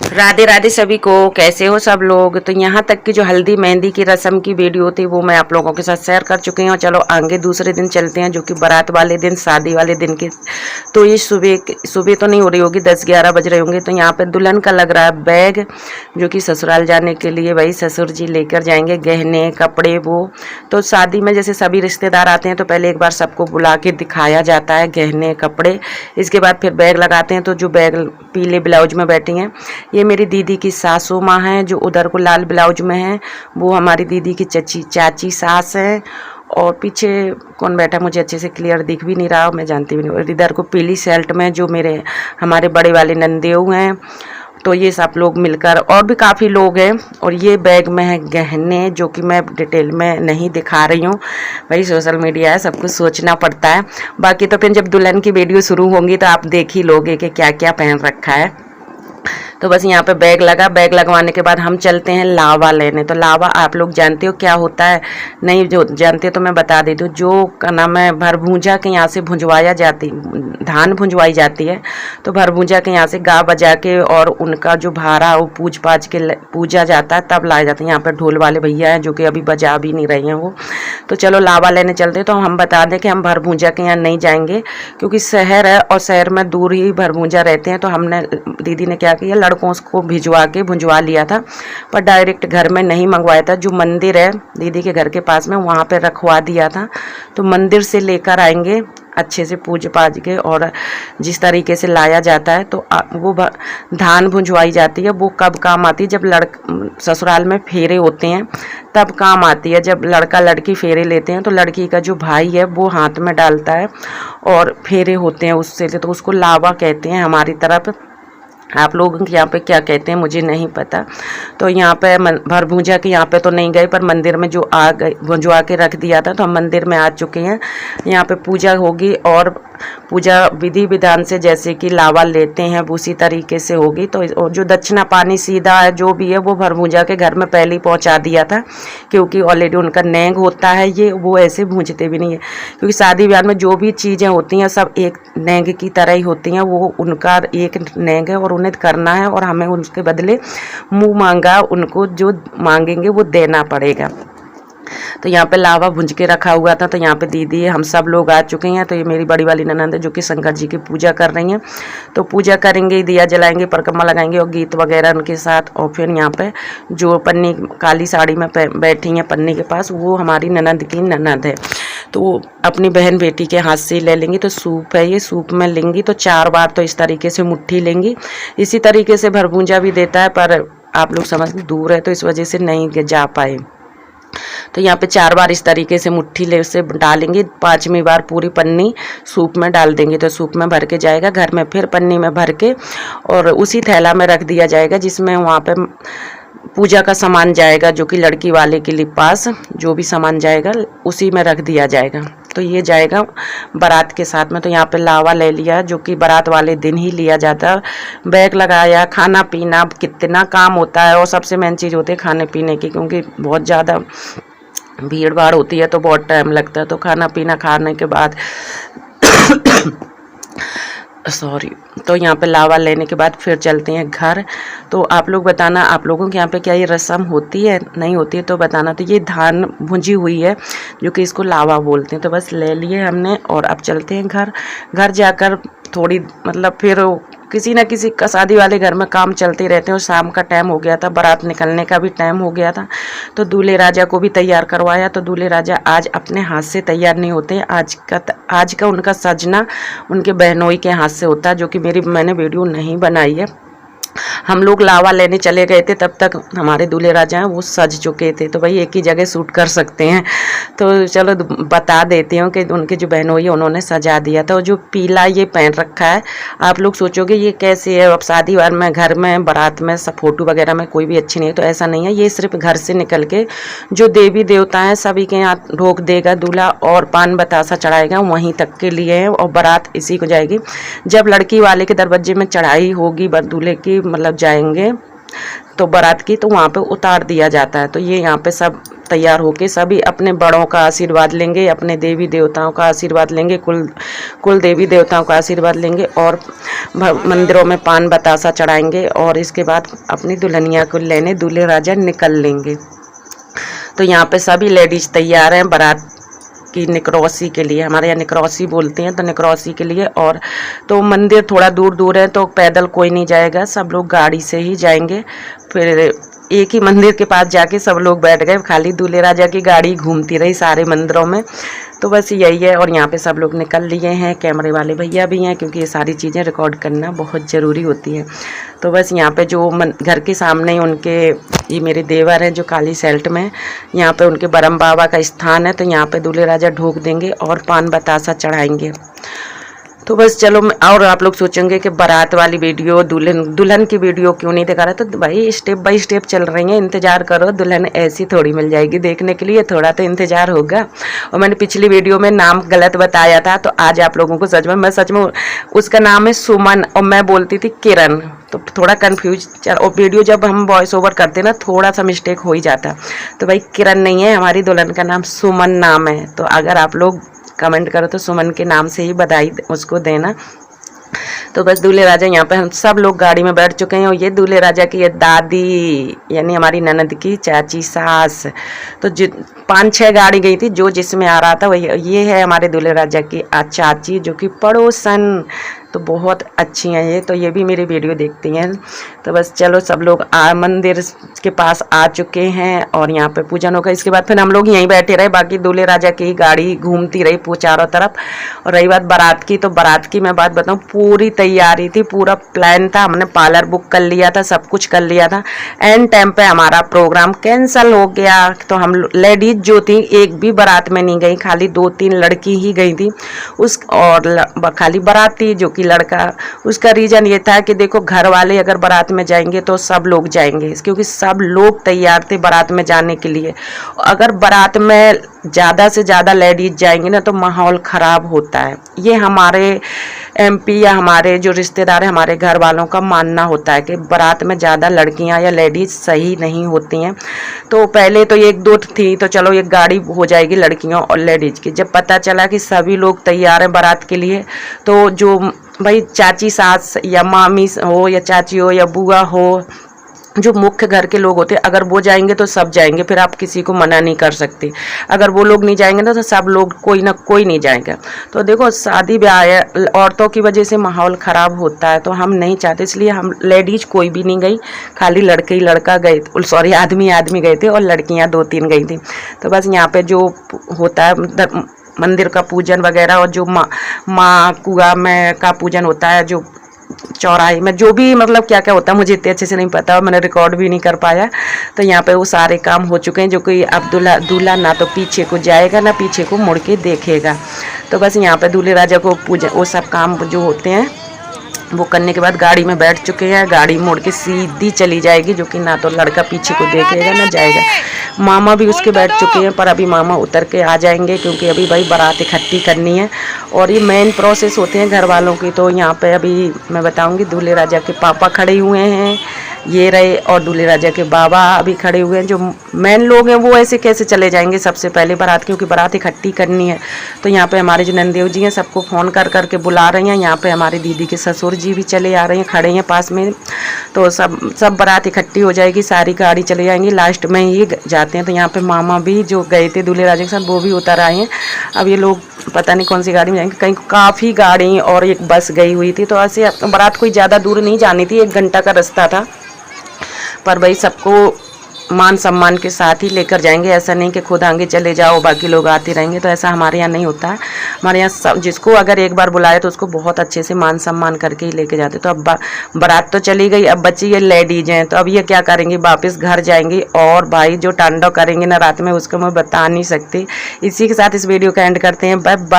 राधे राधे सभी को। कैसे हो सब लोग। तो यहाँ तक की जो हल्दी मेहंदी की रस्म की वीडियो थी वो मैं आप लोगों के साथ शेयर कर चुकी हूँ। चलो आगे दूसरे दिन चलते हैं, जो कि बारात वाले दिन, शादी वाले दिन की। तो ये सुबह तो नहीं हो रही होगी, 10-11 बज रहे होंगे। तो यहाँ पे दुल्हन का लग रहा है बैग, जो कि ससुराल जाने के लिए भाई ससुर जी लेकर जाएंगे, गहने कपड़े वो। तो शादी में जैसे सभी रिश्तेदार आते हैं तो पहले एक बार सबको बुला के दिखाया जाता है गहने कपड़े, इसके बाद फिर बैग लगाते हैं। तो जो बैग पीले ब्लाउज में बैठी हैं ये मेरी दीदी की सासू माँ हैं, जो उधर को लाल ब्लाउज में है वो हमारी दीदी की चाची सास है। और पीछे कौन बैठा मुझे अच्छे से क्लियर दिख भी नहीं रहा, मैं जानती भी नहीं। और इधर को पीली शर्ट में जो हमारे बड़े वाले नंदेव हैं। तो ये सब लोग मिलकर, और भी काफ़ी लोग हैं। और ये बैग में है गहने, जो कि मैं डिटेल में नहीं दिखा रही हूँ भाई, सोशल मीडिया है, सब कुछ सोचना पड़ता है। बाकी तो फिर जब दुल्हन की वीडियो शुरू होंगी तो आप देख ही लोगे कि क्या क्या पहन रखा है। तो बस यहाँ पे बैग लगा, बैग लगवाने के बाद हम चलते हैं लावा लेने। तो लावा आप लोग जानते हो क्या होता है, नहीं जो जानते हो तो मैं बता देती हूँ। जो का नाम है भरभूजा के यहाँ से भुंजवाया जाती, धान भुंजवाई जाती है। तो भरभूजा के यहाँ से गा बजा के और उनका जो भारा वो पूज पाज के पूजा जाता है, तब लाया जाता है। यहाँ पर ढोल वाले भैया हैं जो कि अभी बजा भी नहीं रहे हैं वो। तो चलो लावा लेने चलते हैं। तो हम बता दें कि हम भरभूजा के यहाँ नहीं जाएंगे, क्योंकि शहर है और शहर में दूर ही भरभूजा रहते हैं। तो हमने, दीदी ने क्या किया, लड़कों को भिजवा के भुंजवा लिया था, पर डायरेक्ट घर में नहीं मंगवाया था। जो मंदिर है दीदी के घर के पास में, वहाँ पे रखवा दिया था। तो मंदिर से लेकर आएंगे अच्छे से पूज पाज के, और जिस तरीके से लाया जाता है। तो वो धान भुंजवाई जाती है। वो कब काम आती है, जब ससुराल में फेरे होते हैं तब काम आती है। जब लड़का लड़की फेरे लेते हैं तो लड़की का जो भाई है वो हाथ में डालता है और फेरे होते हैं उससे, तो उसको लावा कहते हैं हमारी तरफ। आप लोगों के यहाँ पे क्या कहते हैं मुझे नहीं पता। तो यहाँ पे भरभूजा के यहाँ पे तो नहीं गए, पर मंदिर में जो आ गए भुंजवा के रख दिया था, तो हम मंदिर में आ चुके हैं। यहाँ पे पूजा होगी और पूजा विधि विधान से जैसे कि लावा लेते हैं उसी तरीके से होगी। तो जो दक्षिणा पानी सीधा है जो भी है वो भरभूजा के घर में पहले ही पहुँचा दिया था, क्योंकि ऑलरेडी उनका नेंग होता है ये, वो ऐसे भूंजते भी नहीं है। क्योंकि शादी ब्याह में जो भी चीज़ें होती हैं सब एक नेंग की तरह ही होती हैं, वो उनका एक नेंग है और उन्हें करना है, और हमें उसके बदले मुंह मांगा उनको जो मांगेंगे वो देना पड़ेगा। तो यहाँ पे लावा भुंज के रखा हुआ था। तो यहाँ पे दीदी हम सब लोग आ चुके हैं। तो ये मेरी बड़ी वाली ननद है जो कि शंकर जी की पूजा कर रही हैं। तो पूजा करेंगे, दिया जलाएंगे, परिक्रमा लगाएंगे और गीत वगैरह उनके साथ। और फिर यहाँ पे जो पन्नी काली साड़ी में बैठी हैं पन्नी के पास, वो हमारी ननद की ननद है। तो अपनी बहन बेटी के हाथ से ले लेंगी। तो सूप है, ये सूप में लेंगी तो 4 बार तो इस तरीके से मुट्ठी लेंगी। इसी तरीके से भरभूजा भी देता है, पर आप लोग समझ दूर है तो इस वजह से नहीं जा पाए। तो यहाँ पे 4 बार इस तरीके से मुट्ठी ले से डालेंगे। 5वीं बार पूरी पन्नी सूप में डाल देंगे। तो सूप में भर के जाएगा, घर में फिर पन्नी में भर के और उसी थैला में रख दिया जाएगा, जिसमें वहाँ पे पूजा का सामान जाएगा, जो कि लड़की वाले के लिए पास जो भी सामान जाएगा उसी में रख दिया जाएगा। तो ये जाएगा बारात के साथ में। तो यहाँ पे लावा ले लिया, जो कि बारात वाले दिन ही लिया जाता है। बैग लगाया, खाना पीना, कितना काम होता है। और सबसे मेन चीज़ होती है खाने पीने की, क्योंकि बहुत ज़्यादा भीड़ भाड़ होती है तो बहुत टाइम लगता है। तो खाना पीना खाने के बाद सॉरी, तो यहाँ पे लावा लेने के बाद फिर चलते हैं घर। तो आप लोग बताना, आप लोगों के यहाँ पे क्या ये रस्म होती है, नहीं होती है तो बताना। तो ये धान भुंजी हुई है जो कि इसको लावा बोलते हैं। तो बस ले लिए हमने और अब चलते हैं घर। घर जाकर थोड़ी मतलब फिर किसी न किसी का शादी वाले घर में काम चलते रहते हैं। और शाम का टाइम हो गया था, बारात निकलने का भी टाइम हो गया था। तो दूल्हे राजा को भी तैयार करवाया। तो दूल्हे राजा आज अपने हाथ से तैयार नहीं होते, आज का उनका सजना उनके बहनोई के हाथ से होता है, जो कि मैंने वीडियो नहीं बनाई है। हम लोग लावा लेने चले गए थे, तब तक हमारे दूल्हे राजा हैं वो सज चुके थे। तो भाई एक ही जगह शूट कर सकते हैं, तो चलो बता देती हूँ कि उनके जो बहनोई है उन्होंने सजा दिया था। और जो पीला ये पहन रखा है, आप लोग सोचोगे ये कैसे है, अब शादी वार में घर में बारात में सब फोटो वगैरह में कोई भी अच्छी नहीं है, तो ऐसा नहीं है। ये सिर्फ घर से निकल के जो देवी देवता हैं सभी के यहाँ ढोक देगा दूल्हा और पान बतासा चढ़ाएगा, वहीं तक के लिए है। और बारात इसी को जाएगी। जब लड़की वाले के दरवाजे में चढ़ाई होगी दूल्हे की, मतलब जाएंगे तो बारात की, तो वहाँ पे उतार दिया जाता है। तो ये यहाँ पे सब तैयार होके सभी अपने बड़ों का आशीर्वाद लेंगे, अपने देवी देवताओं का आशीर्वाद लेंगे, कुल देवी देवताओं का आशीर्वाद लेंगे और मंदिरों में पान बतासा चढ़ाएंगे और इसके बाद अपनी दुल्हनिया को लेने दूल्हे राजा निकल लेंगे। तो यहाँ पे सभी लेडीज तैयार हैं बारात की निकरौसी के लिए, हमारे यहाँ निकरौसी बोलते हैं, तो निकरौसी के लिए। और तो मंदिर थोड़ा दूर दूर है तो पैदल कोई नहीं जाएगा, सब लोग गाड़ी से ही जाएंगे। फिर एक ही मंदिर के पास जाके सब लोग बैठ गए, खाली दूल्हे राजा की गाड़ी घूमती रही सारे मंदिरों में। तो बस यही है। और यहाँ पे सब लोग निकल लिए हैं, कैमरे वाले भैया भी हैं, क्योंकि ये सारी चीज़ें रिकॉर्ड करना बहुत ज़रूरी होती है। तो बस यहाँ पे जो घर के सामने ही उनके ये मेरे देवर हैं जो काली सेल्ट में, यहाँ पे उनके बरम बाबा का स्थान है, तो यहाँ पे दूल्हे राजा ढोक देंगे और पान बतासा चढ़ाएंगे। तो बस चलो, और आप लोग सोचेंगे कि बारात वाली वीडियो दुल्हन की वीडियो क्यों नहीं दिखा रहा, तो भाई स्टेप बाय स्टेप चल रही है, इंतजार करो, दुल्हन ऐसी थोड़ी मिल जाएगी देखने के लिए, थोड़ा तो इंतजार होगा। और मैंने पिछली वीडियो में नाम गलत बताया था, तो आज आप लोगों को सच में उसका नाम है सुमन और मैं बोलती थी किरण, तो थोड़ा कन्फ्यूज। और वीडियो जब हम वॉइस ओवर करते ना थोड़ा सा मिस्टेक हो ही जाता। तो भाई किरण नहीं है, हमारी दुल्हन का नाम सुमन नाम है। तो अगर आप लोग कमेंट करो तो सुमन के नाम से ही बधाई उसको देना। तो बस दूल्हे राजा यहाँ पे हम सब लोग गाड़ी में बैठ चुके हैं और ये दूल्हे राजा की ये दादी यानी हमारी ननद की चाची सास, तो 5-6 गाड़ी गई थी, जो जिसमें आ रहा था वही। ये है हमारे दूल्हे राजा की चाची जो कि पड़ोसन, तो बहुत अच्छी हैं ये, तो ये भी मेरी वीडियो देखती हैं। तो बस चलो सब लोग मंदिर के पास आ चुके हैं और यहाँ पे पूजन होगा। इसके बाद फिर हम लोग यहीं बैठे रहे, बाकी दूल्हे राजा की गाड़ी घूमती रही चारों तरफ। और रही बात बारात की, तो बारात की मैं बात बताऊँ, पूरी तैयारी थी, पूरा प्लान था, हमने पार्लर बुक कर लिया था, सब कुछ कर लिया था। एंड टाइम पे हमारा प्रोग्राम कैंसिल हो गया। तो हम लेडीज जो थी एक भी बारात में नहीं गई, खाली 2-3 लड़की ही गई थी और खाली बाराती जो लड़का। उसका रीजन ये था कि देखो घर वाले अगर बारात में जाएंगे तो सब लोग जाएंगे, क्योंकि सब लोग तैयार थे बारात में जाने के लिए। अगर बारात में ज़्यादा से ज़्यादा लेडीज जाएंगे ना तो माहौल ख़राब होता है। ये हमारे एमपी या हमारे जो रिश्तेदार हैं हमारे घर वालों का मानना होता है कि बारात में ज़्यादा लड़कियां या लेडीज सही नहीं होती हैं। तो पहले तो 1-2 थी, तो चलो एक गाड़ी हो जाएगी लड़कियों और लेडीज की। जब पता चला कि सभी लोग तैयार हैं बारात के लिए, तो जो भाई चाची सास या मामी हो या चाची हो या बुआ हो, जो मुख्य घर के लोग होते हैं, अगर वो जाएंगे तो सब जाएंगे, फिर आप किसी को मना नहीं कर सकते। अगर वो लोग नहीं जाएंगे ना तो सब लोग कोई ना कोई नहीं जाएगा। तो देखो शादी ब्याह है, औरतों की वजह से माहौल ख़राब होता है, तो हम नहीं चाहते, इसलिए हम लेडीज कोई भी नहीं गई, खाली लड़के ही लड़का गए, सॉरी आदमी गए थे और लड़कियाँ 2-3 गई थी। तो बस यहाँ पे जो होता है मंदिर का पूजन वगैरह और जो माँ कुआ में का पूजन होता है, जो चौराहे में जो भी मतलब क्या क्या होता है मुझे इतने अच्छे से नहीं पता और मैंने रिकॉर्ड भी नहीं कर पाया। तो यहाँ पे वो सारे काम हो चुके हैं, जो कि अब दूल्हा ना तो पीछे को जाएगा ना पीछे को मुड़ के देखेगा। तो बस यहाँ पे दूल्हे राजा को पूजा वो सब काम जो होते हैं वो करने के बाद गाड़ी में बैठ चुके हैं। गाड़ी मोड़ के सीधी चली जाएगी, जो कि ना तो लड़का पीछे को देखेगा ना जाएगा। मामा भी उसके बैठ चुके हैं, पर अभी मामा उतर के आ जाएंगे, क्योंकि अभी भाई बारात इकट्ठी करनी है और ये मेन प्रोसेस होते हैं घर वालों की। तो यहाँ पे अभी मैं बताऊंगी, दूल्हे राजा के पापा खड़े हुए हैं, ये रहे, और दूल्हे राजा के बाबा अभी खड़े हुए हैं। जो मेन लोग हैं वो ऐसे कैसे चले जाएंगे सबसे पहले बारात, क्योंकि बारात इकट्ठी करनी है। तो यहाँ पे हमारे जो नंदेव जी हैं सबको फ़ोन कर करके बुला रही हैं। यहाँ पे हमारी दीदी के ससुर जी भी चले आ रहे हैं, खड़े हैं पास में। तो सब बारात इकट्ठी हो जाएगी, सारी गाड़ी चले जाएंगी, लास्ट में ही जाते हैं। तो यहाँ पे मामा भी जो गए थे दूल्हे राजा के साथ वो भी उतर आए हैं। अब ये लोग पता नहीं कौन सी गाड़ी में जाएंगे, कहीं काफ़ी गाड़ी और एक बस गई हुई थी। तो ऐसे बारात कोई ज़्यादा दूर नहीं जानी थी, 1 घंटा का रास्ता था, पर भाई सबको मान सम्मान के साथ ही लेकर जाएंगे। ऐसा नहीं कि खुद आगे चले जाओ बाकी लोग आते रहेंगे, तो ऐसा हमारे यहाँ नहीं होता है। हमारे यहाँ सब जिसको अगर एक बार बुलाए तो उसको बहुत अच्छे से मान सम्मान करके ही लेके जाते। तो अब बारात तो चली गई, अब बची ये लेडीज हैं, तो अब ये क्या करेंगी, वापस घर जाएंगी और भाई जो तांडव करेंगे ना रात में उसको मैं बता नहीं सकती। इसी के साथ इस वीडियो का एंड करते हैं। Bye bye.